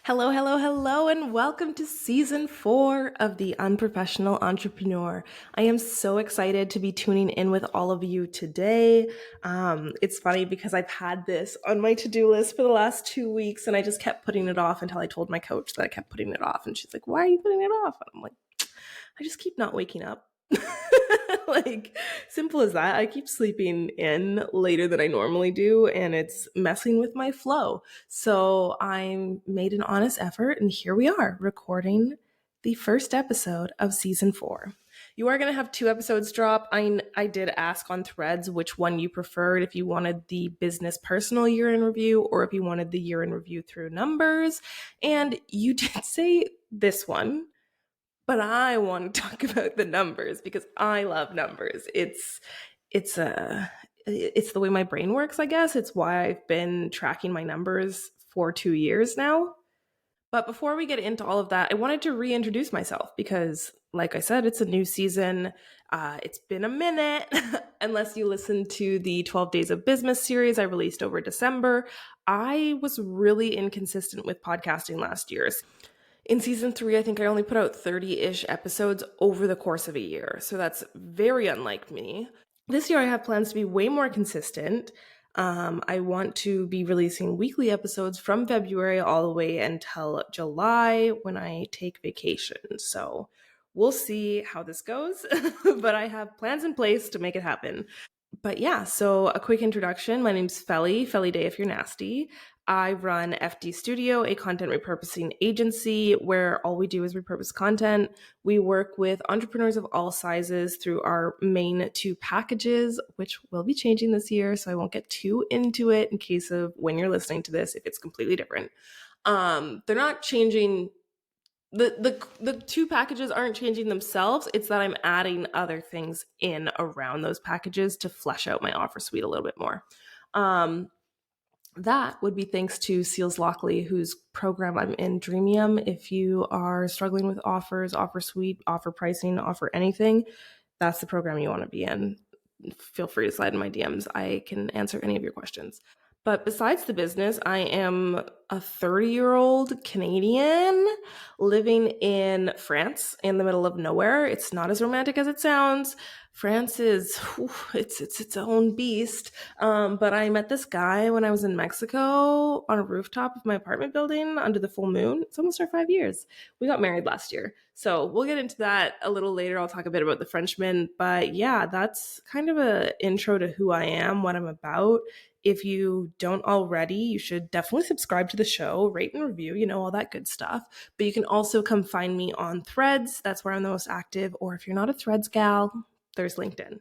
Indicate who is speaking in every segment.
Speaker 1: Hello, hello, hello, and welcome to season 4 of the Unprofessional Entrepreneur. I am so excited to be tuning in with all of you today. It's funny because I've had this on my to-do list for the last 2 weeks, and I just kept putting it off until I told my coach that I kept putting it off. And she's like, "Why are you putting it off?" And I'm like, I just keep not waking up. Like, simple as that. I keep sleeping in later than I normally do, and it's messing with my flow. So I made an honest effort, and here we are recording the first episode of season 4. You are going to have 2 episodes drop. I did ask on Threads which one you preferred, if you wanted the business personal year in review or if you wanted the year in review through numbers. And you did say this one, but I want to talk about the numbers because I love numbers. It's the way my brain works, I guess. It's why I've been tracking my numbers for 2 years now. But before we get into all of that, I wanted to reintroduce myself because, like I said, it's a new season. It's been a minute, unless you listen to the 12 Days of Business series I released over December. I was really inconsistent with podcasting last year. In season 3, I think I only put out 30-ish episodes over the course of a year. So that's very unlike me. This year, I have plans to be way more consistent. I want to be releasing weekly episodes from February all the way until July when I take vacation. So we'll see how this goes, but I have plans in place to make it happen. But yeah, so a quick introduction. My name's Felly Day if you're nasty. I run FD Studio, a content repurposing agency where all we do is repurpose content. We work with entrepreneurs of all sizes through our main 2 packages, which will be changing this year. So I won't get too into it in case of when you're listening to this, if it's completely different. They're not changing. The 2 packages aren't changing themselves. It's that I'm adding other things in around those packages to flesh out my offer suite a little bit more. That would be thanks to Seals Lockley, whose program I'm in, Dreamium. If you are struggling with offers, offer suite, offer pricing, offer anything, that's the program you want to be in. Feel free to slide in my DMs. I can answer any of your questions. But besides the business, I am a 30-year-old Canadian living in France in the middle of nowhere. It's not as romantic as it sounds. France is, it's its own beast. But I met this guy when I was in Mexico on a rooftop of my apartment building under the full moon. It's almost our 5 years. We got married last year. So we'll get into that a little later. I'll talk a bit about the Frenchman. But yeah, that's kind of an intro to who I am, what I'm about. If you don't already, you should definitely subscribe to the show, rate and review, all that good stuff. But you can also come find me on Threads. That's where I'm the most active. Or if you're not a Threads gal, there's LinkedIn.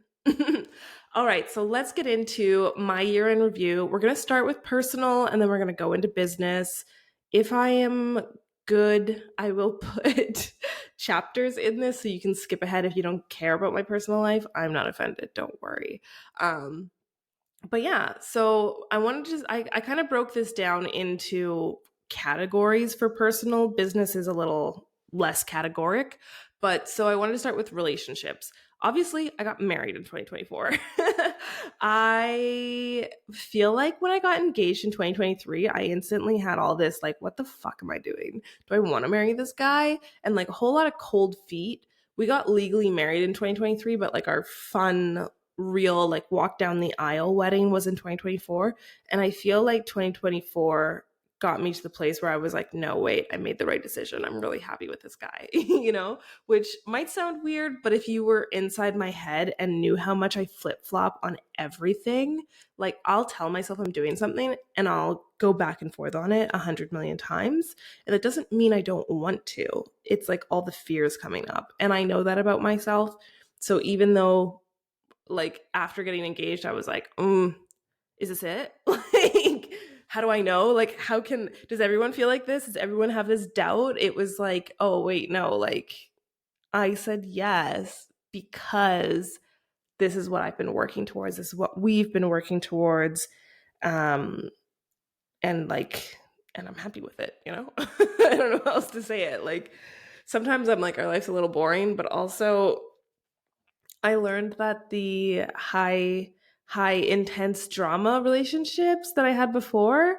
Speaker 1: All right, so let's get into my year in review. We're going to start with personal, and then we're going to go into business. If I am good, I will put chapters in this so you can skip ahead if you don't care about my personal life. I'm not offended, don't worry. But yeah, so I wanted to I kind of broke this down into categories for personal. Business is a little less categoric, but so I wanted to start with relationships. Obviously, I got married in 2024. I feel like when I got engaged in 2023, I instantly had all this, like, what the fuck am I doing? Do I want to marry this guy? And like a whole lot of cold feet. We got legally married in 2023, but like our fun, real, like, walk down the aisle wedding was in 2024. And I feel like 2024 got me to the place where I was like, no, wait, I made the right decision. I'm really happy with this guy, which might sound weird, but if you were inside my head and knew how much I flip-flop on everything, like, I'll tell myself I'm doing something and I'll go back and forth on it 100 million times. And it doesn't mean I don't want to. It's like all the fears coming up. And I know that about myself. So even though, like, after getting engaged, I was like, is this it? Like, how do I know? Like, does everyone feel like this? Does everyone have this doubt? It was like, oh, wait, no, like, I said yes because this is what I've been working towards. This is what we've been working towards. And I'm happy with it, I don't know how else to say it. Like, sometimes I'm like, our life's a little boring, but also I learned that the high intense drama relationships that I had before,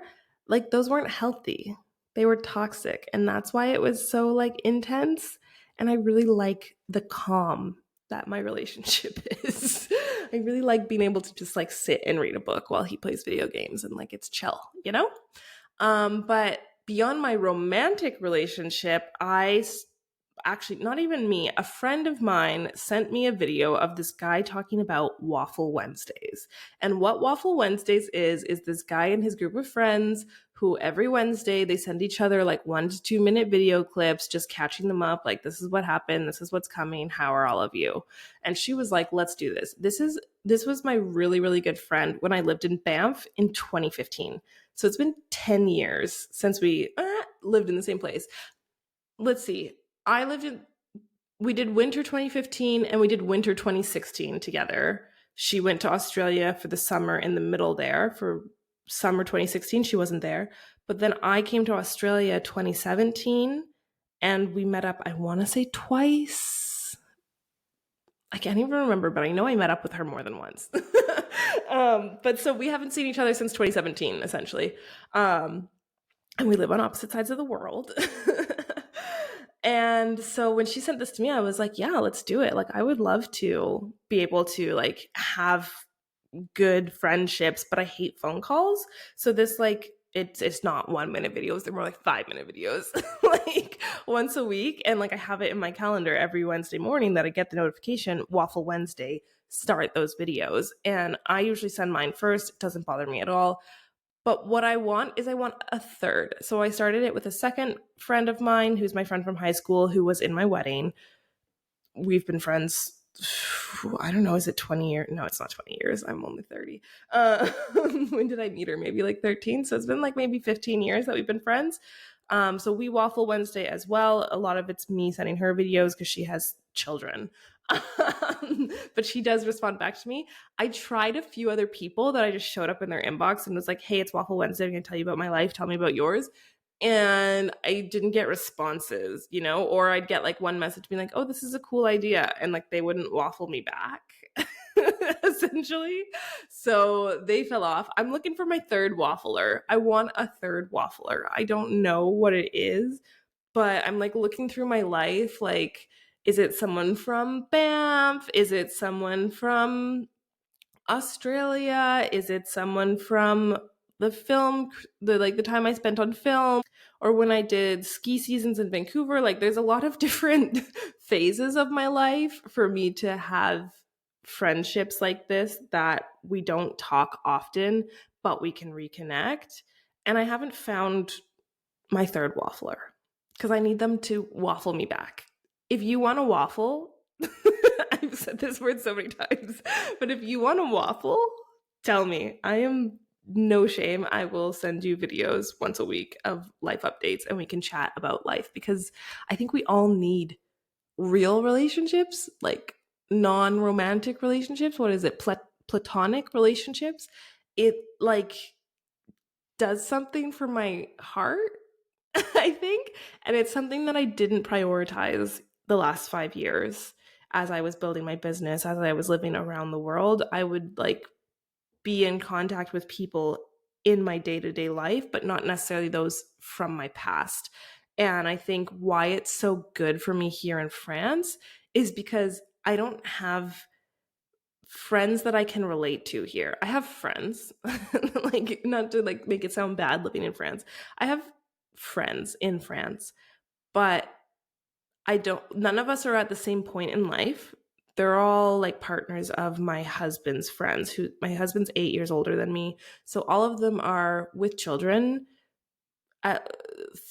Speaker 1: like, those weren't healthy. They were toxic, and that's why it was so like intense. And I really like the calm that my relationship is. I really like being able to just like sit and read a book while he plays video games, and like it's chill, you know? But beyond my romantic relationship, actually, not even me, a friend of mine sent me a video of this guy talking about Waffle Wednesdays. And what Waffle Wednesdays is this guy and his group of friends who every Wednesday they send each other like 1 to 2 minute video clips, just catching them up. Like, this is what happened. This is what's coming. How are all of you? And she was like, let's do this. This was my really, really good friend when I lived in Banff in 2015. So it's been 10 years since we lived in the same place. Let's see. We did winter 2015 and we did winter 2016 together. She went to Australia for the summer in the middle there. For summer 2016, she wasn't there. But then I came to Australia 2017 and we met up, I want to say twice. I can't even remember, but I know I met up with her more than once. But so we haven't seen each other since 2017, essentially. And we live on opposite sides of the world. And so when she sent this to me, I was like, yeah, let's do it. Like, I would love to be able to like have good friendships, but I hate phone calls. So this like, it's not 1 minute videos. They're more like 5 minute videos, like once a week. And like, I have it in my calendar every Wednesday morning that I get the notification, Waffle Wednesday, start those videos. And I usually send mine first. It doesn't bother me at all. But what I want a third. So I started it with a second friend of mine, who's my friend from high school, who was in my wedding. We've been friends, I don't know, is it 20 years? No, it's not 20 years. I'm only 30. When did I meet her? Maybe like 13. So it's been like maybe 15 years that we've been friends. So we Waffle Wednesday as well. A lot of it's me sending her videos because she has children. But she does respond back to me. I tried a few other people that I just showed up in their inbox and was like, hey, it's Waffle Wednesday. I'm going to tell you about my life. Tell me about yours. And I didn't get responses, you know, or I'd get like one message being like, oh, this is a cool idea. And like, they wouldn't waffle me back, essentially. So they fell off. I'm looking for my third waffler. I want a third waffler. I don't know what it is, but I'm like looking through my life. Like, is it someone from Banff? Is it someone from Australia? Is it someone from the film, the time I spent on film, or when I did ski seasons in Vancouver? Like, there's a lot of different phases of my life for me to have friendships like this that we don't talk often, but we can reconnect. And I haven't found my third waffler because I need them to waffle me back. If you want a waffle, I've said this word so many times, but if you want a waffle, tell me. I am no shame. I will send you videos once a week of life updates and we can chat about life, because I think we all need real relationships, like non-romantic relationships. What is it? Platonic relationships. It like does something for my heart, I think. And it's something that I didn't prioritize the last 5 years. As I was building my business, as I was living around the world, I would like be in contact with people in my day-to-day life, but not necessarily those from my past. And I think why it's so good for me here in France is because I don't have friends that I can relate to here. I have friends, like, not to like make it sound bad living in France. I have friends in France, but none of us are at the same point in life. They're all like partners of my husband's friends, who my husband's 8 years older than me. So all of them are with children at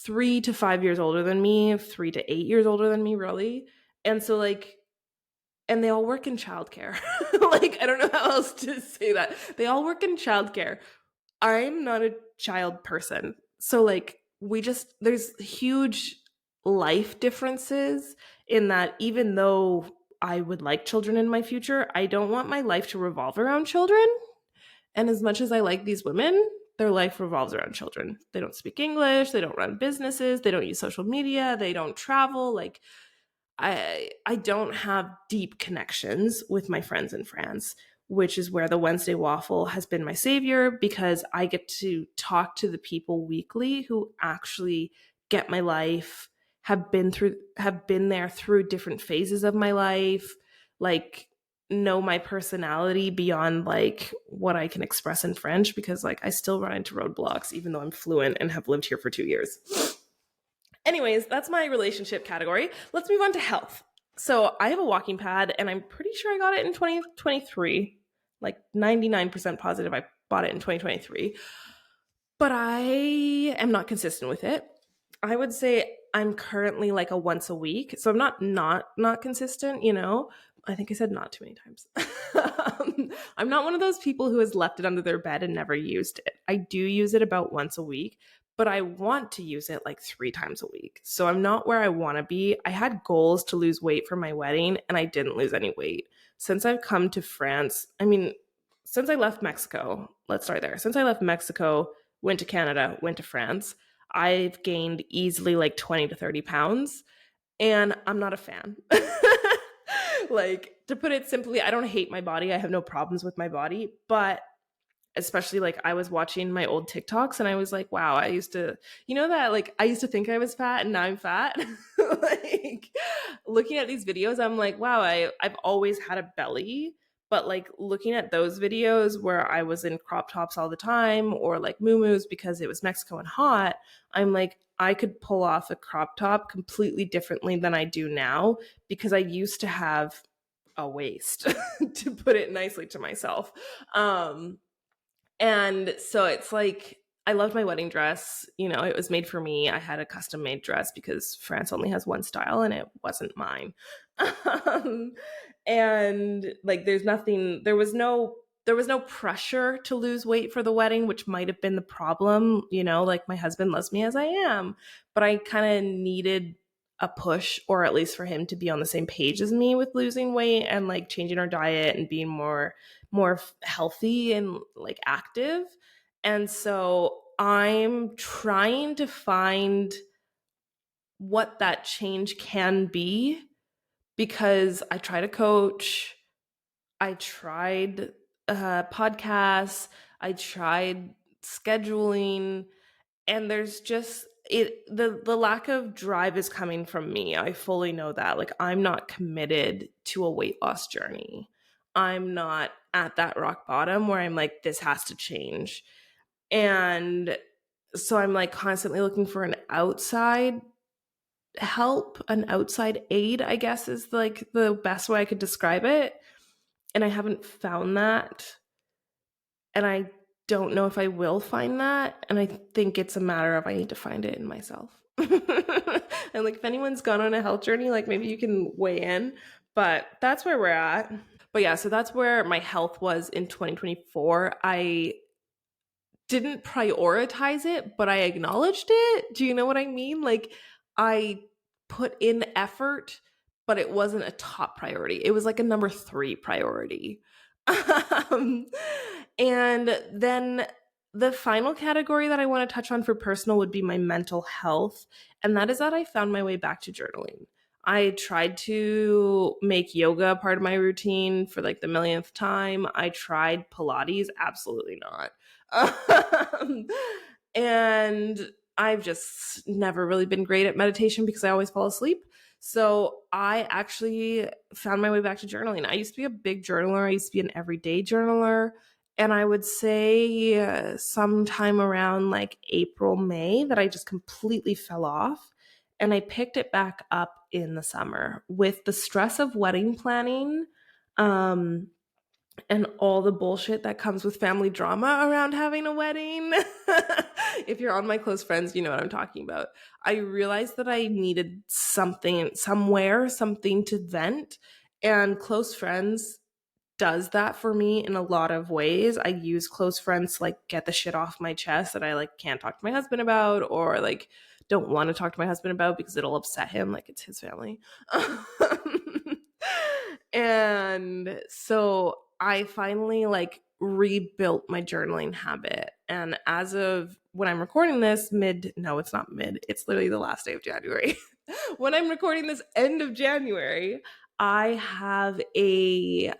Speaker 1: 3 to 5 years older than me, 3 to 8 years older than me, really. And so like, and they all work in childcare. Like, I don't know how else to say that. They all work in childcare. I'm not a child person. So like, there's huge life differences in that. Even though I would like children in my future, I don't want my life to revolve around children. And as much as I like these women, their life revolves around children. They don't speak English, they don't run businesses, they don't use social media, they don't travel. Like, I don't have deep connections with my friends in France. which is where the Wednesday waffle has been my savior, because I get to talk to the people weekly who actually get my life, have been there through different phases of my life, like know my personality beyond like what I can express in French, because like I still run into roadblocks even though I'm fluent and have lived here for 2 years. Anyways, that's my relationship category. Let's move on to health. So I have a walking pad, and I'm pretty sure I got it in 2023. Like 99% positive I bought it in 2023. But I am not consistent with it. I would say I'm currently like a once a week. So I'm not consistent, you know. I think I said not too many times. I'm not one of those people who has left it under their bed and never used it. I do use it about once a week, but I want to use it like 3 times a week. So I'm not where I want to be. I had goals to lose weight for my wedding, and I didn't lose any weight. Since I've come to France, since I left Mexico, let's start there. Since I left Mexico, went to Canada, went to France, I've gained easily like 20 to 30 pounds, and I'm not a fan. Like, to put it simply, I don't hate my body. I have no problems with my body, but especially like I was watching my old TikToks and I was like, wow, I used to, like I used to think I was fat and now I'm fat. Like, looking at these videos, I'm like, wow, I've always had a belly. But like looking at those videos where I was in crop tops all the time, or like muumuus because it was Mexico and hot, I'm like, I could pull off a crop top completely differently than I do now, because I used to have a waist, to put it nicely to myself. And so it's like, I loved my wedding dress. It was made for me. I had a custom made dress because France only has one style and it wasn't mine. And like, there was no pressure to lose weight for the wedding, which might have been the problem. Like, my husband loves me as I am, but I kind of needed a push, or at least for him to be on the same page as me with losing weight and like changing our diet and being more healthy and like active. And so I'm trying to find what that change can be, because I tried a coach, I tried podcasts, I tried scheduling, and there's just the lack of drive is coming from me. I fully know that. Like, I'm not committed to a weight loss journey. I'm not at that rock bottom where I'm like, this has to change. And so I'm like constantly looking for an outside help, an outside aid, I guess is like the best way I could describe it. And I haven't found that. And I don't know if I will find that. And I think it's a matter of I need to find it in myself. And like, if anyone's gone on a health journey, like maybe you can weigh in. But that's where we're at. But yeah, so that's where my health was in 2024. I didn't prioritize it, but I acknowledged it. Do you know what I mean? Like, I put in effort, but it wasn't a top priority. It was like a number 3 priority. And then the final category that I want to touch on for personal would be my mental health. And that is that I found my way back to journaling. I tried to make yoga part of my routine for like the millionth time. I tried Pilates, absolutely not. And I've just never really been great at meditation because I always fall asleep. So I actually found my way back to journaling. I used to be a big journaler. I used to be an everyday journaler. And I would say sometime around like April, May, that I just completely fell off. And I picked it back up in the summer with the stress of wedding planning, and all the bullshit that comes with family drama around having a wedding. If you're on my close friends, you know what I'm talking about. I realized that I needed something to vent, and close friends does that for me in a lot of ways. I use close friends to like get the shit off my chest that I like can't talk to my husband about, or like don't want to talk to my husband about because it'll upset him, like it's his family. And so I finally like rebuilt my journaling habit. And as of when I'm recording this, it's not mid, it's literally the last day of January. When I'm recording this end of January, I have a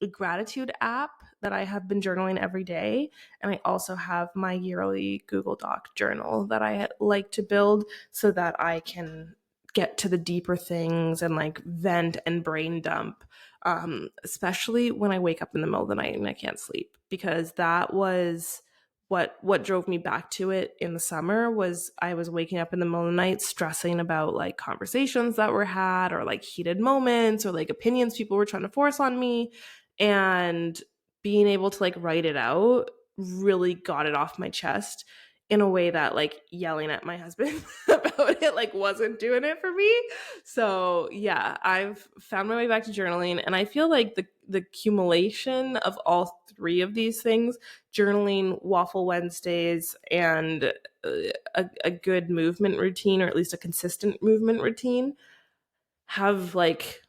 Speaker 1: gratitude app that I have been journaling every day. And I also have my yearly Google Doc journal that I like to build so that I can get to the deeper things and like vent and brain dump, especially when I wake up in the middle of the night and I can't sleep, because that was what drove me back to it in the summer. Was I was waking up in the middle of the night stressing about like conversations that were had, or like heated moments, or like opinions people were trying to force on me, and being able to like write it out really got it off my chest in a way that like yelling at my husband about it like wasn't doing it for me. So yeah, I've found my way back to journaling, and I feel like the accumulation of all three of these things, journaling, waffle Wednesdays, and a good movement routine, or at least a consistent movement routine, have like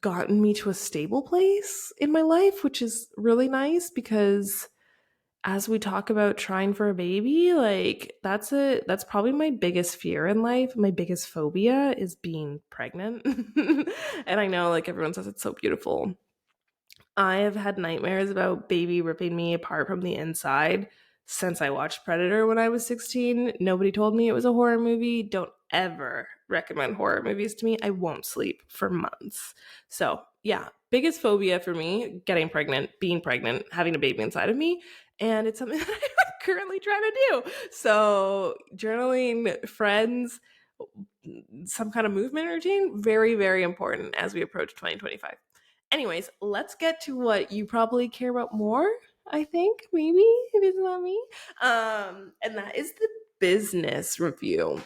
Speaker 1: gotten me to a stable place in my life, which is really nice, because as we talk about trying for a baby, like that's probably my biggest fear in life. My biggest phobia is being pregnant. And I know like everyone says it's so beautiful. I have had nightmares about baby ripping me apart from the inside since I watched Predator when I was 16. Nobody told me it was a horror movie. Don't ever recommend horror movies to me. I won't sleep for months. So, yeah, biggest phobia for me, getting pregnant, being pregnant, having a baby inside of me. And it's something that I'm currently trying to do. So, journaling, friends, some kind of movement routine, very, very important as we approach 2025. Anyways, let's get to what you probably care about more, I think, maybe, if it's not me. And that is the business review.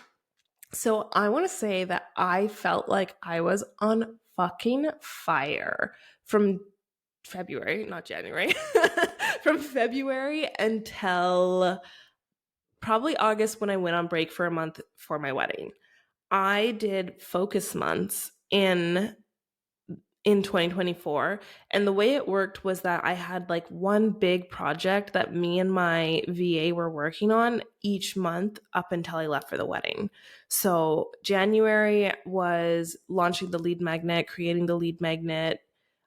Speaker 1: So I want to say that I felt like I was on fucking fire from February, not January, from February until probably August, when I went on break for a month for my wedding. I did focus months in 2024. And the way it worked was that I had like one big project that me and my VA were working on each month up until I left for the wedding. So January was launching the lead magnet, creating the lead magnet.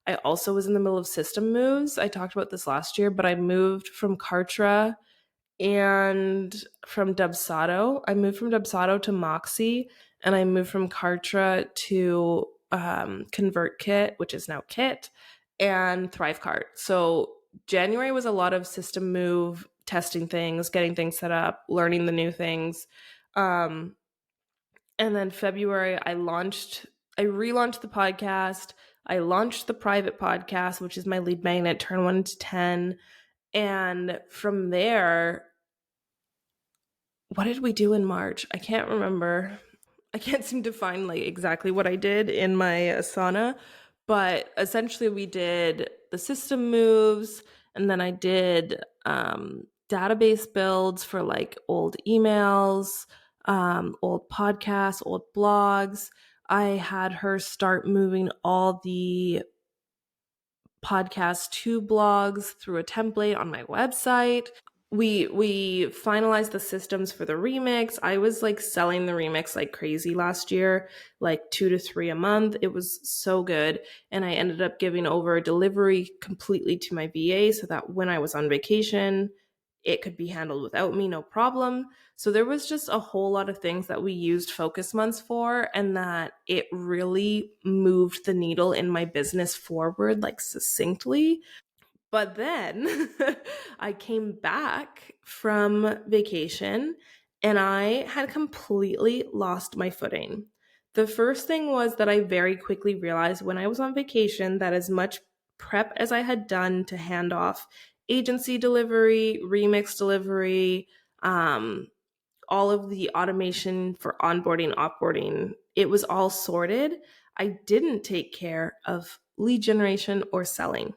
Speaker 1: I also was in the middle of system moves. I talked about this last year, but I moved from Kartra and from Dubsado. I moved from Dubsado to Moxie, and I moved from Kartra to ConvertKit, which is now Kit, and ThriveCart. So January was a lot of system move, testing things, getting things set up, learning the new things. And then February, I relaunched the podcast. I launched the private podcast, which is my lead magnet, turn 1 to 10. And from there, what did we do in March? I can't remember. I can't seem to find like exactly what I did in my Asana, but essentially we did the system moves, and then I did database builds for like old emails, old podcasts, old blogs. I had her start moving all the podcasts to blogs through a template on my website. We finalized the systems for the remix. I was like selling the remix like crazy last year, like 2 to 3 a month. It was so good. And I ended up giving over delivery completely to my VA so that when I was on vacation, it could be handled without me, no problem. So there was just a whole lot of things that we used focus months for, and that it really moved the needle in my business forward like succinctly. But then I came back from vacation and I had completely lost my footing. The first thing was that I very quickly realized when I was on vacation that as much prep as I had done to hand off agency delivery, remix delivery, all of the automation for onboarding, offboarding, it was all sorted. I didn't take care of lead generation or selling.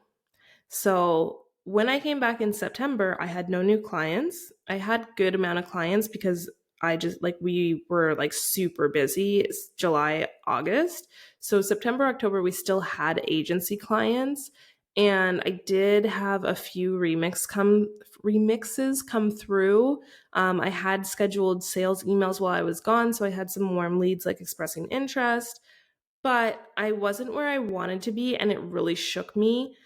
Speaker 1: So when I came back in September, I had no new clients. I had good amount of clients because I just like we were like super busy. It's July, August. So September, October, we still had agency clients. And I did have a few remixes come through. I had scheduled sales emails while I was gone. So I had some warm leads like expressing interest, but I wasn't where I wanted to be. And it really shook me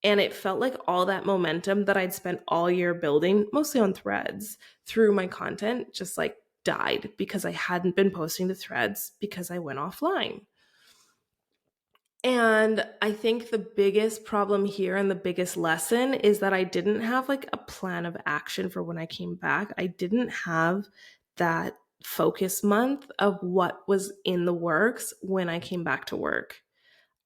Speaker 1: And it felt like all that momentum that I'd spent all year building, mostly on threads, through my content, just like died because I hadn't been posting to threads because I went offline. And I think the biggest problem here and the biggest lesson is that I didn't have like a plan of action for when I came back. I didn't have that focus month of what was in the works when I came back to work.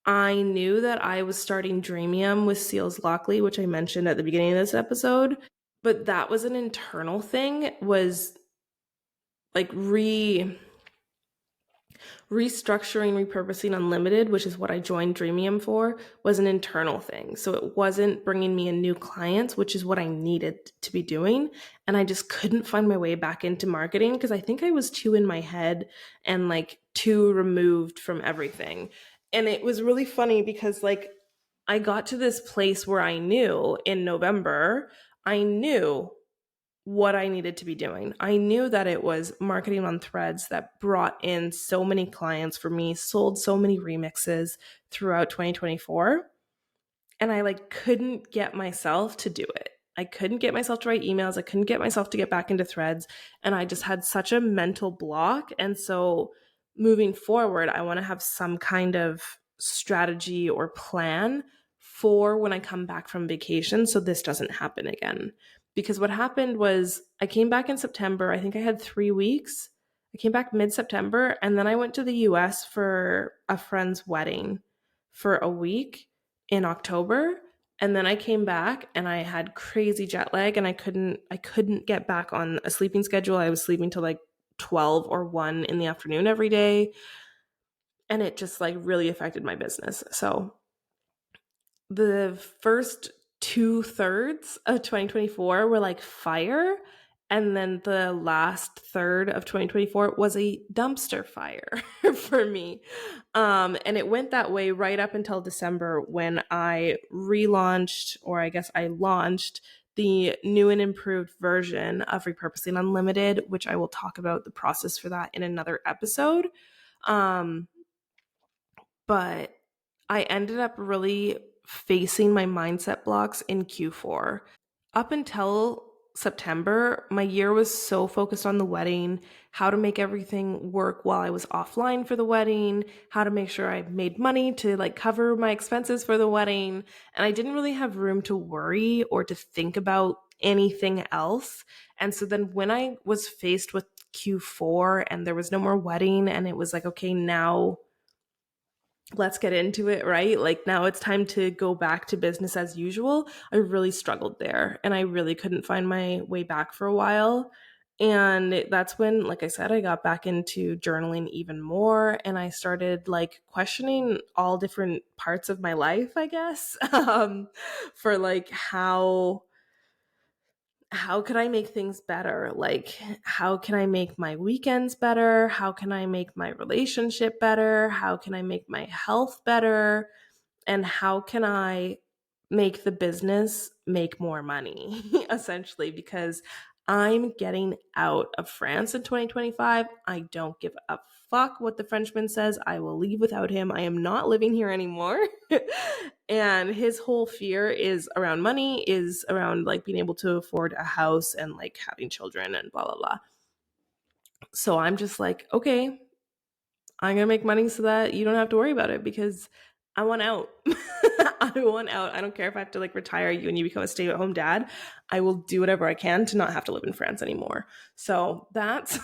Speaker 1: I knew that I was starting Dreamium with Seals Lockley, which I mentioned at the beginning of this episode, but that was an internal thing, was like restructuring, repurposing Unlimited, which is what I joined Dreamium for, was an internal thing. So it wasn't bringing me in new clients, which is what I needed to be doing. And I just couldn't find my way back into marketing because I think I was too in my head and like too removed from everything. And it was really funny because like I got to this place where I knew in November, I knew what I needed to be doing. I knew that it was marketing on threads that brought in so many clients for me, sold so many remixes throughout 2024. And I like couldn't get myself to do it. I couldn't get myself to write emails. I couldn't get myself to get back into threads. And I just had such a mental block. And so moving forward, I want to have some kind of strategy or plan for when I come back from vacation so this doesn't happen again. Because what happened was I came back in September. I think I had 3 weeks. I came back mid-September, and then I went to the US for a friend's wedding for a week in October. And then I came back and I had crazy jet lag and I couldn't get back on a sleeping schedule. I was sleeping till like 12 or 1 in the afternoon every day. And it just like really affected my business. So the first 2/3 of 2024 were like fire. And then the last third of 2024 was a dumpster fire for me. And it went that way right up until December when I relaunched, or I guess I launched the new and improved version of Repurposing Unlimited, which I will talk about the process for that in another episode. But I ended up really facing my mindset blocks in Q4. Up until September, my year was so focused on the wedding, how to make everything work while I was offline for the wedding, how to make sure I made money to like cover my expenses for the wedding. And I didn't really have room to worry or to think about anything else. And so then when I was faced with Q4 and there was no more wedding and it was like, okay, now let's get into it, right? Like now it's time to go back to business as usual. I really struggled there and I really couldn't find my way back for a while. And that's when, like I said, I got back into journaling even more and I started like questioning all different parts of my life, I guess, for like how could I make things better? Like, how can I make my weekends better? How can I make my relationship better? How can I make my health better? And how can I make the business make more money, essentially? Because I'm getting out of France in 2025. I don't give a fuck what the Frenchman says. I will leave without him. I am not living here anymore. And his whole fear is around money, is around like being able to afford a house and like having children and blah, blah, blah. So I'm just like, okay, I'm going to make money so that you don't have to worry about it because I want out. I want out. I don't care if I have to like retire you and you become a stay-at-home dad. I will do whatever I can to not have to live in France anymore. So that's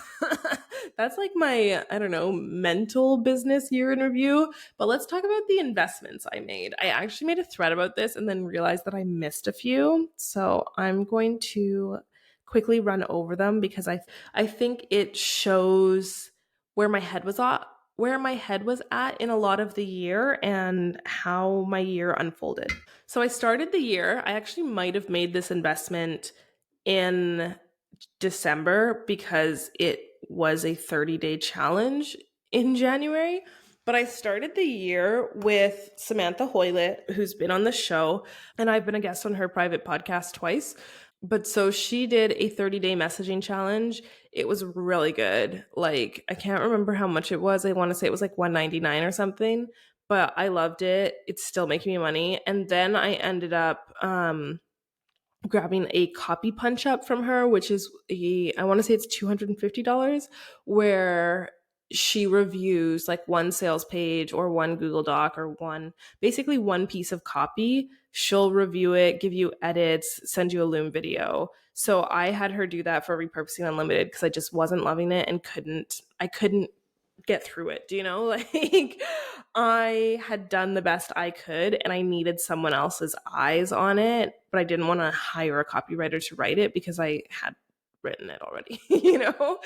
Speaker 1: that's like my, I don't know, mental business year in review. But let's talk about the investments I made. I actually made a thread about this and then realized that I missed a few. So I'm going to quickly run over them because I think it shows where my head was at in a lot of the year and how my year unfolded. So I started the year, I actually might have made this investment in December because it was a 30-day challenge in January. But I started the year with Samantha Hoylett, who's been on the show, and I've been a guest on her private podcast twice. But so she did a 30-day messaging challenge. It was really good. Like, I can't remember how much it was. I want to say it was like $199 or something. but I loved it. It's still making me money. And then I ended up grabbing a copy punch up from her, which is I want to say it's $250, where she reviews like one sales page or one Google Doc or basically one piece of copy. She'll review it, give you edits, send you a Loom video. So I had her do that for Repurposing Unlimited because I just wasn't loving it and I couldn't get through it. Do you know? Like, I had done the best I could and I needed someone else's eyes on it, but I didn't want to hire a copywriter to write it because I had written it already, you know?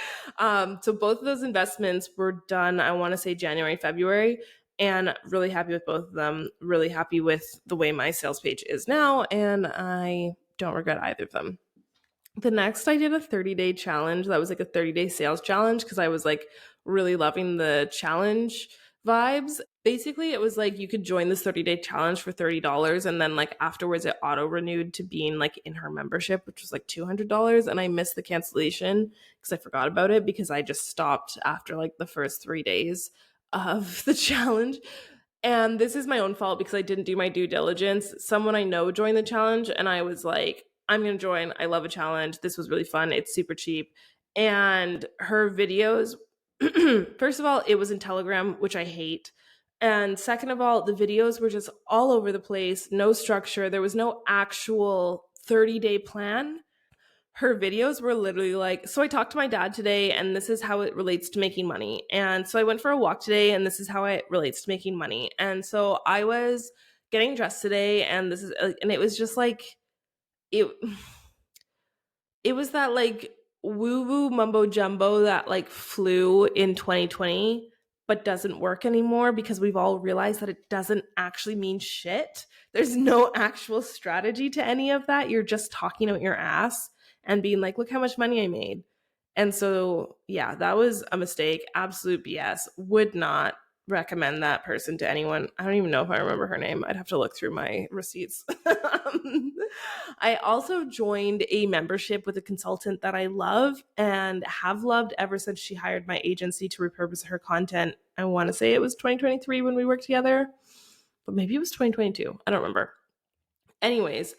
Speaker 1: So both of those investments were done, I want to say January, February, and really happy with both of them. Really happy with the way my sales page is now, and I don't regret either of them. The next, I did a 30-day challenge. That was like a 30-day sales challenge because I was like really loving the challenge vibes. Basically, it was like you could join this 30-day challenge for $30, and then like afterwards it auto renewed to being like in her membership, which was like $200. And I missed the cancellation because I forgot about it because I just stopped after like the first 3 days of the challenge. And this is my own fault because I didn't do my due diligence. Someone I know joined the challenge and I was like, I'm going to join. I love a challenge. This was really fun. It's super cheap. And her videos, first of all, it was in Telegram, which I hate. And second of all, the videos were just all over the place, no structure. There was no actual 30-day plan. Her videos were literally like, so I talked to my dad today and this is how it relates to making money. And so I went for a walk today and this is how it relates to making money. And so I was getting dressed today and it was just like, it was that like woo-woo mumbo jumbo that like flew in 2020 but doesn't work anymore because we've all realized that it doesn't actually mean shit. There's no actual strategy to any of that. You're just talking out your ass and being like, look how much money I made. And so, yeah, that was a mistake. Absolute BS. Would not recommend that person to anyone. I don't even know if I remember her name. I'd have to look through my receipts. I also joined a membership with a consultant that I love and have loved ever since she hired my agency to repurpose her content. I want to say it was 2023 when we worked together, but maybe it was 2022. I don't remember. Anyways,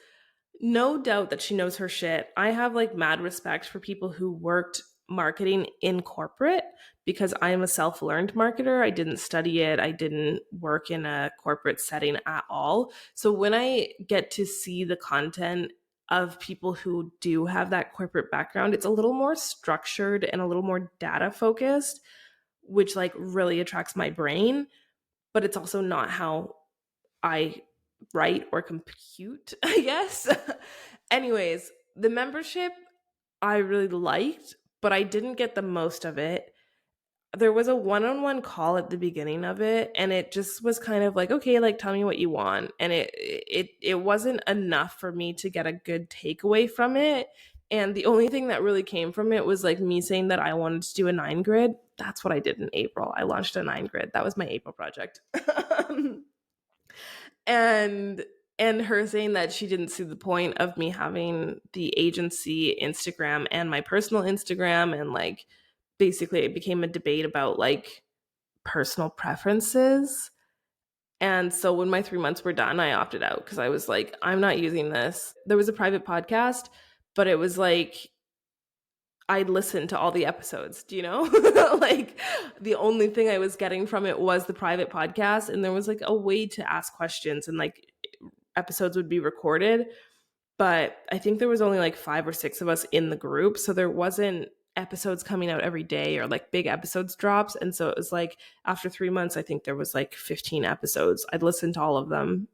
Speaker 1: no doubt that she knows her shit. I have like mad respect for people who worked marketing in corporate because I am a self-learned marketer. I didn't study it. I didn't work in a corporate setting at all. So when I get to see the content of people who do have that corporate background, it's a little more structured and a little more data focused, which like really attracts my brain, but it's also not how I write or compute, I guess. Anyways, the membership I really liked, but I didn't get the most of it. There was a one-on-one call at the beginning of it, and it just was kind of like, okay, like tell me what you want. And it wasn't enough for me to get a good takeaway from it. And the only thing that really came from it was like me saying that I wanted to do a 9 grid. That's what I did in April. I launched a 9 grid. That was my April project. and her saying that she didn't see the point of me having the agency Instagram and my personal Instagram, and like basically it became a debate about like personal preferences. And so when my 3 months were done, I opted out because I was like, I'm not using this. There was a private podcast, but it was like I'd listen to all the episodes, do you know? Like the only thing I was getting from it was the private podcast, and there was like a way to ask questions and like episodes would be recorded. But I think there was only like 5 or 6 of us in the group, so there wasn't episodes coming out every day or like big episodes drops. And so it was like after 3 months, I think there was like 15 episodes. I'd listened to all of them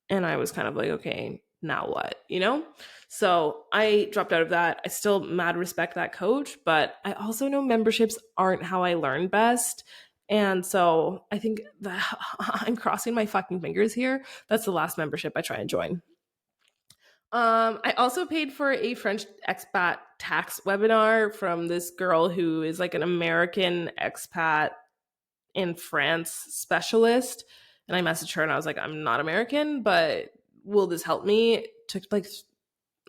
Speaker 1: and I was kind of like, okay, now what, you know? So I dropped out of that. I still mad respect that coach, but I also know memberships aren't how I learn best. And so I think that I'm crossing my fucking fingers here. That's the last membership I try and join. I also paid for a French expat tax webinar from this girl who is like an American expat in France specialist. And I messaged her and I was like, I'm not American, but will this help me? It took like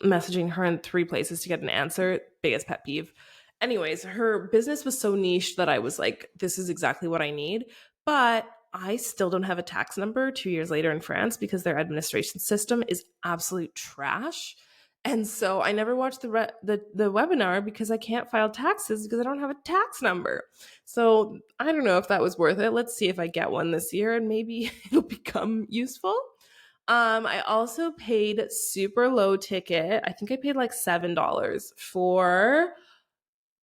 Speaker 1: messaging her in 3 places to get an answer. Biggest pet peeve. Anyways, her business was so niche that I was like, this is exactly what I need. But I still don't have a tax number 2 years later in France because their administration system is absolute trash. And so I never watched the webinar because I can't file taxes because I don't have a tax number. So I don't know if that was worth it. Let's see if I get one this year and maybe it'll become useful. I also paid super low ticket. I think I paid like $7 for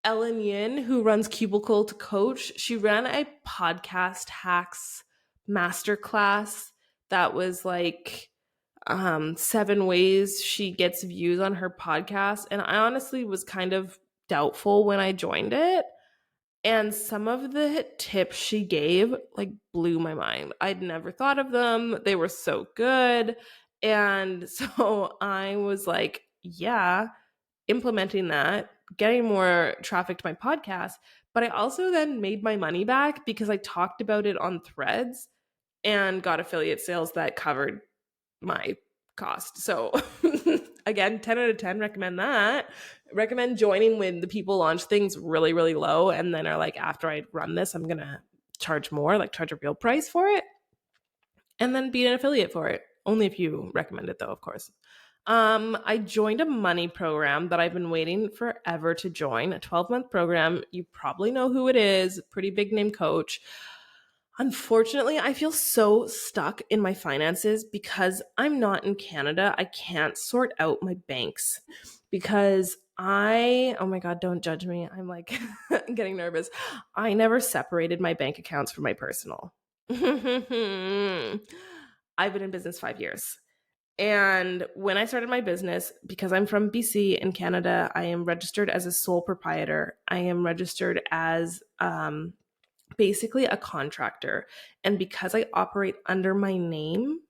Speaker 1: Ellen Yin, who runs Cubicle to Coach. She ran a podcast hacks masterclass that was like 7 ways she gets views on her podcast. And I honestly was kind of doubtful when I joined it. And some of the tips she gave like blew my mind. I'd never thought of them. They were so good. And so I was like, yeah, implementing that, getting more traffic to my podcast. But I also then made my money back because I talked about it on Threads and got affiliate sales that covered my cost. So again, 10 out of 10, recommend that. Recommend joining when the people launch things really, really low and then are like, after I run this, I'm going to charge more, like charge a real price for it, and then be an affiliate for it. Only if you recommend it though, of course. I joined a money program that I've been waiting forever to join, a 12-month program. You probably know who it is, pretty big name coach. Unfortunately, I feel so stuck in my finances because I'm not in Canada. I can't sort out my banks because oh my God, don't judge me. I'm like getting nervous. I never separated my bank accounts from my personal. I've been in business 5 years. And when I started my business, because I'm from BC in Canada, I am registered as a sole proprietor. I am registered as basically a contractor. And because I operate under my name,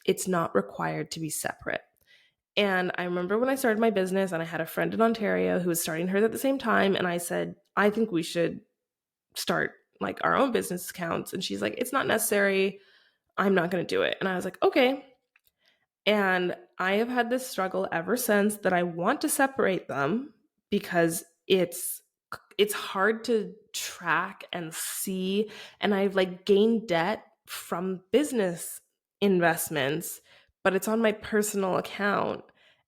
Speaker 1: it's not required to be separate. And I remember when I started my business and I had a friend in Ontario who was starting hers at the same time. And I said, I think we should start like our own business accounts. And she's like, it's not necessary. I'm not going to do it. And I was like, okay. And I have had this struggle ever since that I want to separate them because it's hard to track and see. And I've like gained debt from business investments, but it's on my personal account.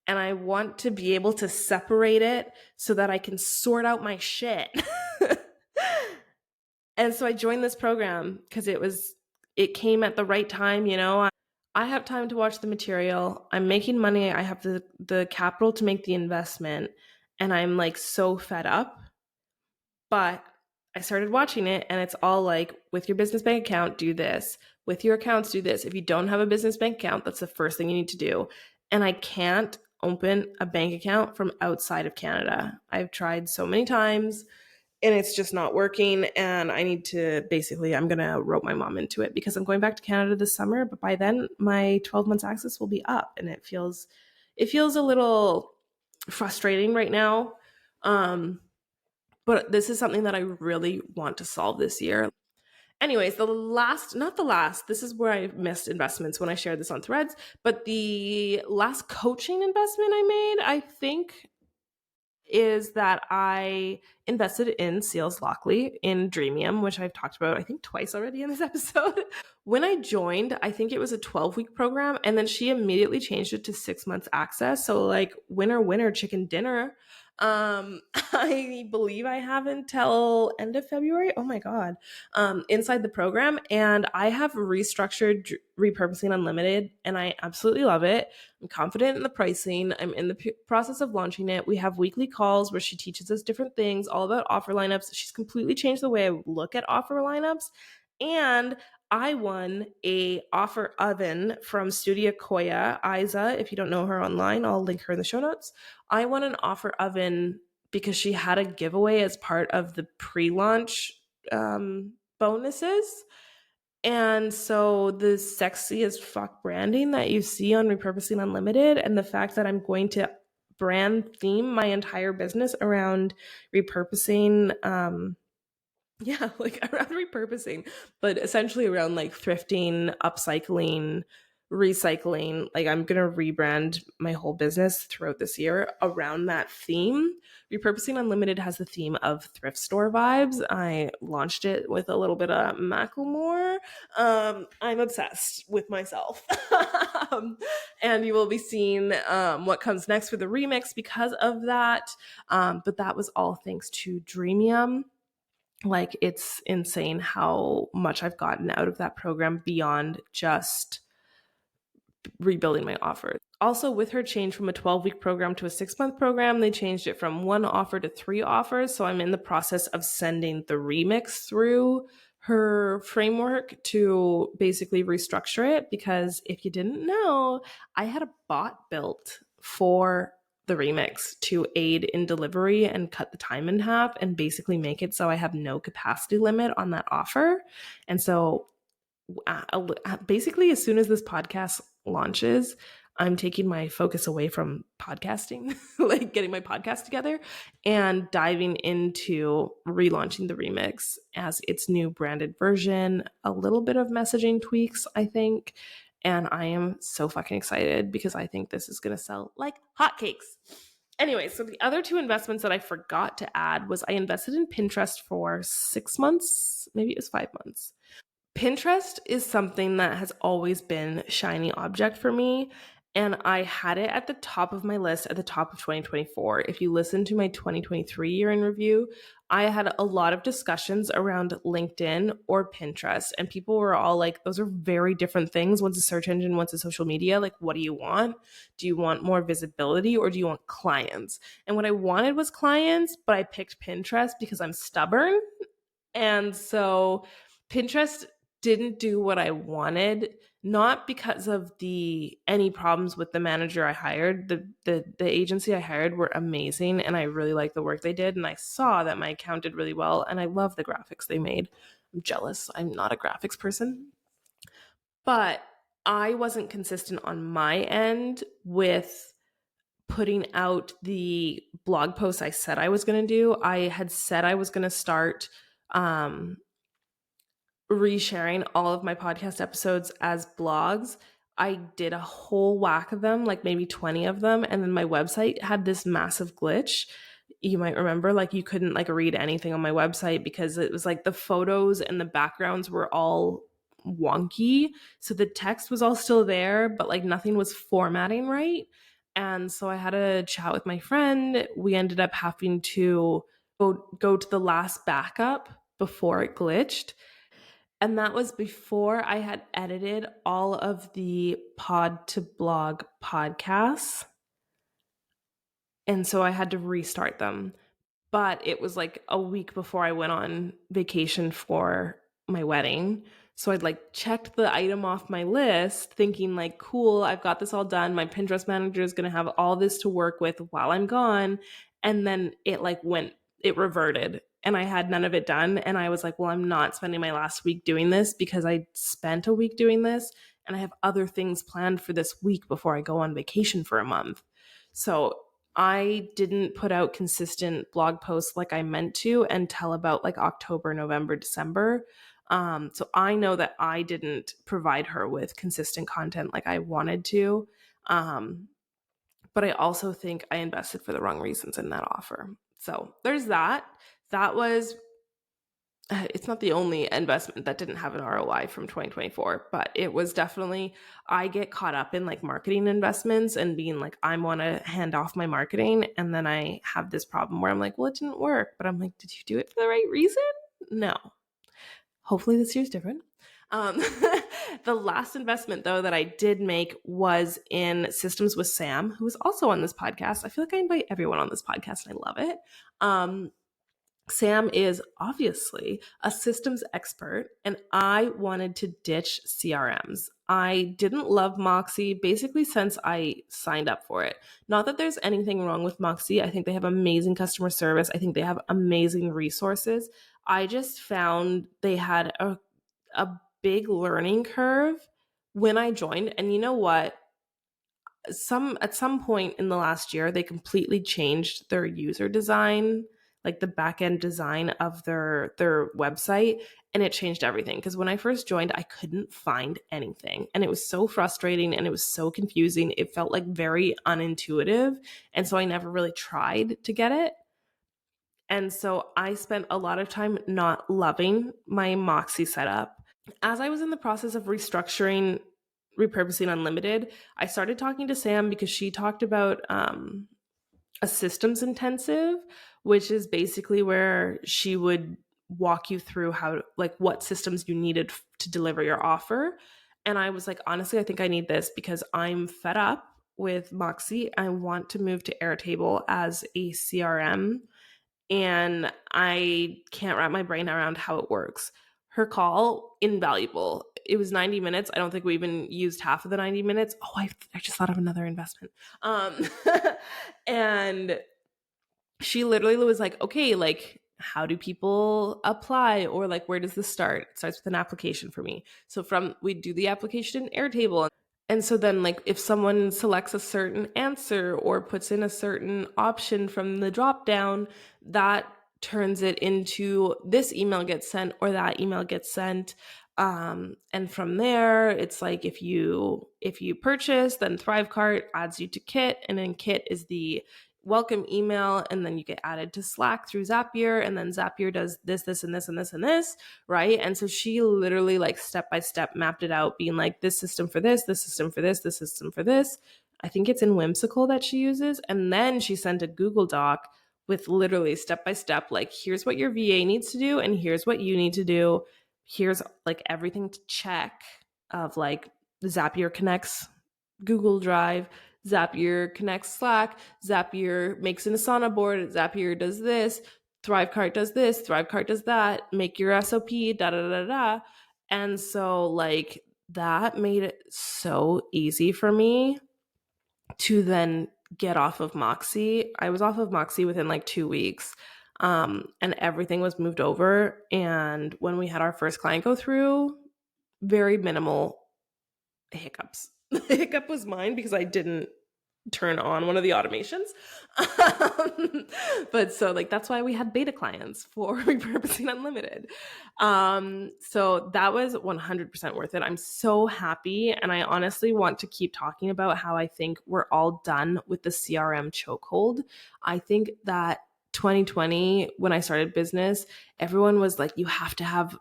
Speaker 1: And I want to be able to separate it so that I can sort out my shit. And so I joined this program because it came at the right time, you know. I have time to watch the material. I'm making money. I have the capital to make the investment. And I'm like so fed up. But I started watching it and it's all like, with your business bank account, do this. With your accounts, do this. If you don't have a business bank account, that's the first thing you need to do. And I can't open a bank account from outside of Canada. I've tried so many times and it's just not working. And I need to I'm going to rope my mom into it because I'm going back to Canada this summer. But by then my 12 months access will be up and it feels a little frustrating right now. But this is something that I really want to solve this year. Anyways, this is where I missed investments when I shared this on Threads, but the last coaching investment I made, I think, is that I invested in Seals Lockley in Dreamium, which I've talked about, I think, twice already in this episode. When I joined, I think it was a 12-week program, and then she immediately changed it to 6 months access. So like winner, chicken dinner. I believe I have until end of February. Oh my God. Inside the program. And I have restructured Repurposing Unlimited and I absolutely love it. I'm confident in the pricing. I'm in the process of launching it. We have weekly calls where she teaches us different things, all about offer lineups. She's completely changed the way I look at offer lineups. And I won a offer oven from Studio Koya, Isa. If you don't know her online, I'll link her in the show notes. I won an offer oven because she had a giveaway as part of the pre-launch bonuses. And so the sexy as fuck branding that you see on Repurposing Unlimited and the fact that I'm going to brand theme my entire business around repurposing, like around repurposing, but essentially around like thrifting, upcycling, recycling. Like, I'm going to rebrand my whole business throughout this year around that theme. Repurposing Unlimited has the theme of thrift store vibes. I launched it with a little bit of Macklemore. I'm obsessed with myself. And you will be seeing what comes next for the remix because of that. But that was all thanks to Dreamium. Like, it's insane how much I've gotten out of that program beyond just rebuilding my offers. Also, with her change from a 12-week program to a 6-month program, they changed it from 1 offer to 3 offers. So I'm in the process of sending the remix through her framework to basically restructure it, because if you didn't know, I had a bot built for the remix to aid in delivery and cut the time in half and basically make it so I have no capacity limit on that offer. And so basically, as soon as this podcast launches, I'm taking my focus away from podcasting, like getting my podcast together, and diving into relaunching the remix as its new branded version, a little bit of messaging tweaks, I think. And I am so fucking excited because I think this is going to sell like hotcakes. Anyway, so the other 2 investments that I forgot to add was I invested in Pinterest for 6 months, maybe it was 5 months. Pinterest is something that has always been shiny object for me, and I had it at the top of my list at the top of 2024. If you listen to my 2023 year in review, I had a lot of discussions around LinkedIn or Pinterest, and people were all like, those are very different things. One's a search engine, one's a social media. Like, what do you want? Do you want more visibility or do you want clients? And what I wanted was clients, but I picked Pinterest because I'm stubborn. And so Pinterest didn't do what I wanted, not because of any problems with the manager I hired. The agency I hired were amazing, and I really liked the work they did, and I saw that my account did really well, and I love the graphics they made. I'm jealous. I'm not a graphics person. But I wasn't consistent on my end with putting out the blog posts I said I was going to do. I had said I was going to start resharing all of my podcast episodes as blogs. I did a whole whack of them, like maybe 20 of them. And then my website had this massive glitch. You might remember, like, you couldn't like read anything on my website because it was like the photos and the backgrounds were all wonky. So the text was all still there, but like nothing was formatting right. And so I had a chat with my friend. We ended up having to go to the last backup before it glitched. And that was before I had edited all of the pod to blog podcasts. And so I had to restart them. But it was like a week before I went on vacation for my wedding. So I'd like checked the item off my list thinking like, cool, I've got this all done. My Pinterest manager is going to have all this to work with while I'm gone. And then it reverted and I had none of it done. And I was like, well, I'm not spending my last week doing this because I spent a week doing this and I have other things planned for this week before I go on vacation for a month. So I didn't put out consistent blog posts like I meant to until about like October, November, December. So I know that I didn't provide her with consistent content like I wanted to. But I also think I invested for the wrong reasons in that offer. So there's that. That was, it's not the only investment that didn't have an ROI from 2024, but it was definitely, I get caught up in like marketing investments and being like, I want to hand off my marketing. And then I have this problem where I'm like, well, it didn't work. But I'm like, did you do it for the right reason? No. Hopefully this year's different. The last investment, though, that I did make was in systems with Sam, who is also on this podcast. I feel like I invite everyone on this podcast and I love it. Sam is obviously a systems expert, and I wanted to ditch CRMs. I didn't love Moxie basically since I signed up for it. Not that there's anything wrong with Moxie. I think they have amazing customer service. I think they have amazing resources. I just found they had a big learning curve when I joined. And you know what? At some point in the last year, they completely changed their user design. like the back end design of their website, and it changed everything. Because when I first joined, I couldn't find anything, and it was so frustrating and it was so confusing. It felt like very unintuitive, and so I never really tried to get it. And so I spent a lot of time not loving my Moxie setup. As I was in the process of restructuring Repurposing Unlimited, I started talking to Sam because she talked about a systems intensive, which is basically where she would walk you through how, like, what systems you needed to deliver your offer. And I was like, honestly, I think I need this because I'm fed up with Moxie. I want to move to Airtable as a CRM, and I can't wrap my brain around how it works. Her call, invaluable. It was 90 minutes. I don't think we even used half of the 90 minutes. Oh, I just thought of another investment. And she literally was like, okay, like, how do people apply? Or like, where does this start? It starts with an application for me. So we do the application in Airtable. And so then, like, if someone selects a certain answer or puts in a certain option from the drop down, that turns it into this email gets sent or that email gets sent. And from there, it's like if you purchase, then Thrivecart adds you to Kit, and then Kit is the welcome email, and then you get added to Slack through Zapier, and then Zapier does this, this, and this, and this, and this, right? And so she literally, like, step by step mapped it out, being like, this system for this system for this system for this. I think it's in Whimsical that she uses. And then she sent a Google Doc with literally step by step, like, here's what your VA needs to do, and here's what you need to do. Here's like everything to check of, like, Zapier connects Google Drive, Zapier connects Slack, Zapier makes an Asana board, Zapier does this, Thrivecart does this, Thrivecart does that, make your SOP, da da da da. And so, like, that made it so easy for me to then get off of Moxie. I was off of Moxie within like 2 weeks. And everything was moved over. And when we had our first client go through, very minimal hiccups. The hiccup was mine because I didn't turn on one of the automations. But so, like, that's why we had beta clients for Repurposing Unlimited. So that was 100% worth it. I'm so happy. And I honestly want to keep talking about how I think we're all done with the CRM chokehold. I think that 2020, when I started business, everyone was like, you have to have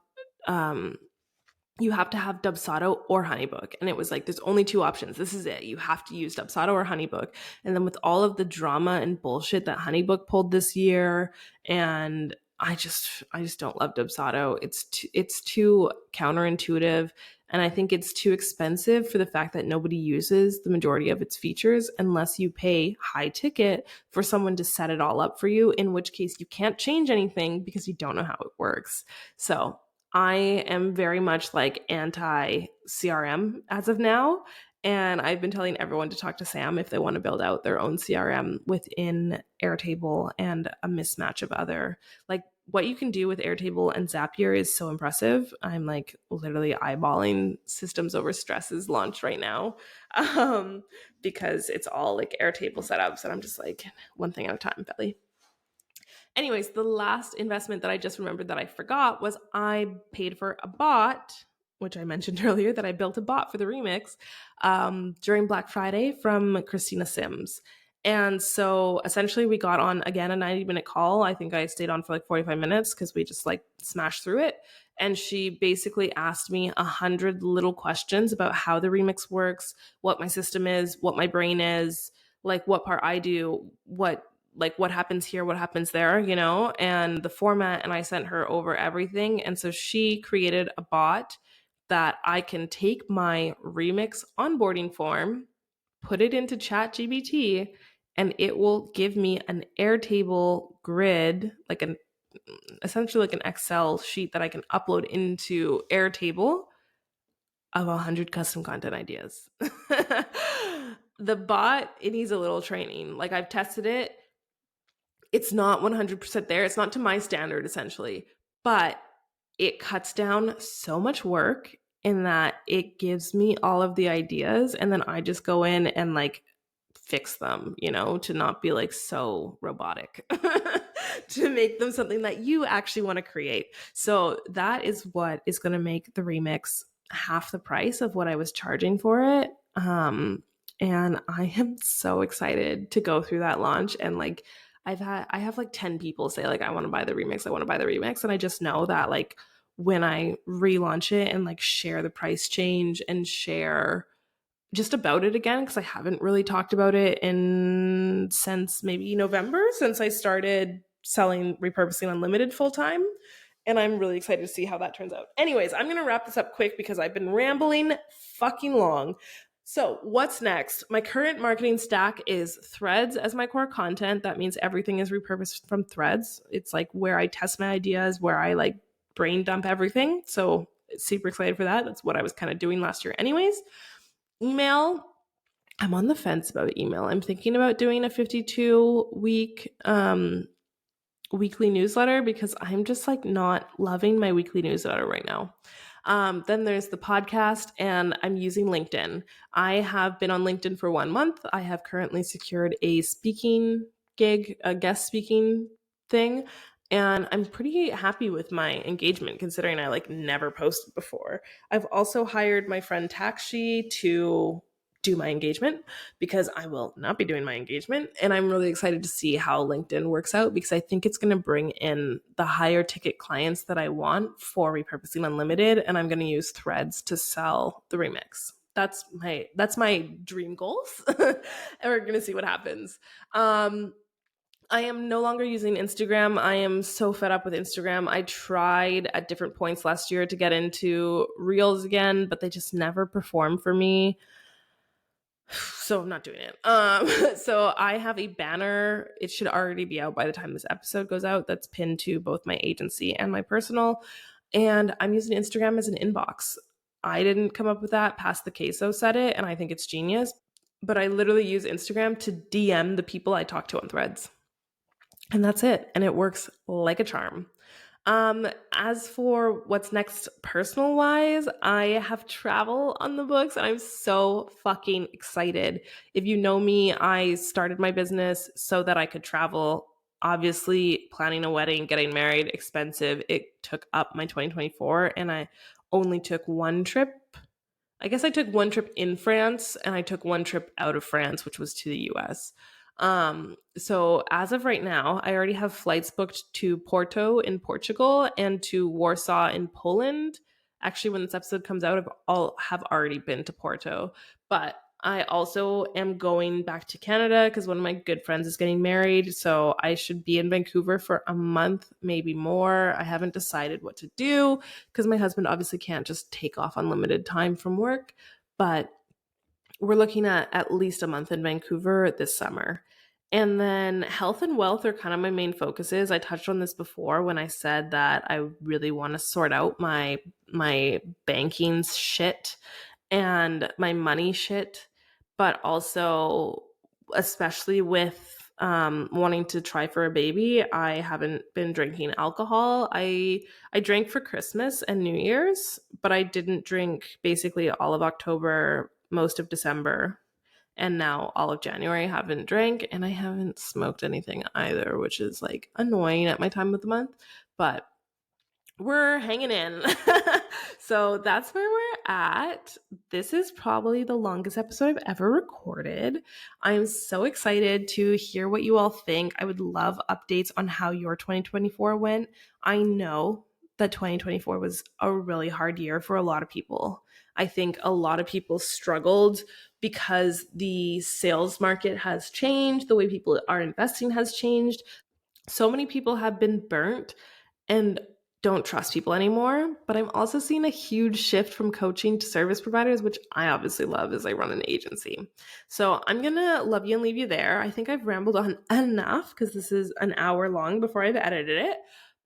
Speaker 1: Dubsado or Honeybook. And it was like, there's only two options. This is it. You have to use Dubsado or Honeybook. And then with all of the drama and bullshit that Honeybook pulled this year, and I just don't love Dubsado. It's too counterintuitive. And I think it's too expensive for the fact that nobody uses the majority of its features unless you pay high ticket for someone to set it all up for you, in which case you can't change anything because you don't know how it works. So I am very much like anti CRM as of now. And I've been telling everyone to talk to Sam if they want to build out their own CRM within Airtable and a mismatch of other. Like, what you can do with Airtable and Zapier is so impressive. I'm like literally eyeballing Systems Over Stress's launch right now, because it's all like Airtable setups. And I'm just like, one thing at a time, Belly. Anyways, the last investment that I just remembered that I forgot was I paid for a bot, which I mentioned earlier, that I built a bot for the remix during Black Friday from Christina Sims. And so essentially we got on, again, a 90-minute call. I think I stayed on for like 45 minutes because we just like smashed through it. And she basically asked me 100 little questions about how the remix works, what my system is, what my brain is, like what part I do, what happens here, what happens there, you know, and the format. And I sent her over everything. And so she created a bot that I can take my remix onboarding form, put it into ChatGPT, and it will give me an Airtable grid, like essentially like an Excel sheet that I can upload into Airtable of 100 custom content ideas. The bot, it needs a little training. Like, I've tested it. It's not 100% there. It's not to my standard, essentially, but it cuts down so much work in that it gives me all of the ideas, and then I just go in and like fix them, you know, to not be like so robotic. to make them something that you actually want to create. So that is what is going to make the remix half the price of what I was charging for it. And I am so excited to go through that launch. And like, I have like 10 people say like, I want to buy the remix. I want to buy the remix. And I just know that like when I relaunch it and like share the price change and share just about it again, because I haven't really talked about it since maybe November, since I started selling Repurposing Unlimited full time. And I'm really excited to see how that turns out. Anyways, I'm going to wrap this up quick because I've been rambling fucking long. So what's next? My current marketing stack is Threads as my core content. That means everything is repurposed from Threads. It's like where I test my ideas, where I like brain dump everything. So super excited for that. That's what I was kind of doing last year anyways. Email, I'm on the fence about email. I'm thinking about doing a 52-week weekly newsletter because I'm just like not loving my weekly newsletter right now. Then there's the podcast, and I'm using LinkedIn. I have been on LinkedIn for 1 month. I have currently secured a speaking gig, a guest speaking thing. And I'm pretty happy with my engagement considering I like never posted before. I've also hired my friend Takshi to do my engagement because I will not be doing my engagement. And I'm really excited to see how LinkedIn works out because I think it's going to bring in the higher ticket clients that I want for Repurposing Unlimited. And I'm going to use Threads to sell the remix. That's my dream goals. And we're going to see what happens. I am no longer using Instagram. I am so fed up with Instagram. I tried at different points last year to get into Reels again, but they just never perform for me. So I'm not doing it. So I have a banner. It should already be out by the time this episode goes out. That's pinned to both my agency and my personal. And I'm using Instagram as an inbox. I didn't come up with that. Pass the Queso said it, and I think it's genius. But I literally use Instagram to DM the people I talk to on Threads. And that's it. And it works like a charm. As for what's next personal wise, I have travel on the books and I'm so fucking excited. If you know me, I started my business so that I could travel. Obviously, planning a wedding, getting married, expensive. It took up my 2024 and I only took one trip. I guess I took one trip in France and I took one trip out of France, which was to the US. So as of right now, I already have flights booked to Porto in Portugal and to Warsaw in Poland. Actually, when this episode comes out, I'll have already been to Porto, but I also am going back to Canada because one of my good friends is getting married. So I should be in Vancouver for a month, maybe more. I haven't decided what to do because my husband obviously can't just take off unlimited time from work, but we're looking at least a month in Vancouver this summer. And then health and wealth are kind of my main focuses. I touched on this before when I said that I really want to sort out my banking shit and my money shit, but also especially with wanting to try for a baby, I haven't been drinking alcohol. I drank for Christmas and New Year's, but I didn't drink basically all of October, most of December, and now all of January I haven't drank, and I haven't smoked anything either, which is like annoying at my time of the month, but we're hanging in. So that's where we're at. This is probably the longest episode I've ever recorded. I'm so excited to hear what you all think. I would love updates on how your 2024 went. I know that 2024 was a really hard year for a lot of people. I think a lot of people struggled because the sales market has changed. The way people are investing has changed. So many people have been burnt and don't trust people anymore. But I'm also seeing a huge shift from coaching to service providers, which I obviously love as I run an agency. So I'm going to love you and leave you there. I think I've rambled on enough because this is an hour long before I've edited it.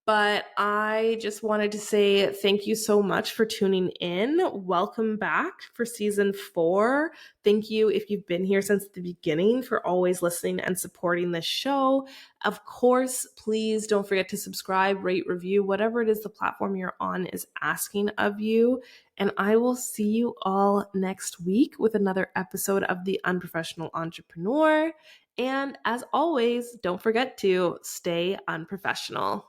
Speaker 1: But I just wanted to say thank you so much for tuning in. Welcome back for season 4. Thank you if you've been here since the beginning for always listening and supporting this show. Of course, please don't forget to subscribe, rate, review, whatever it is the platform you're on is asking of you. And I will see you all next week with another episode of The Unprofessional Entrepreneur. And as always, don't forget to stay unprofessional.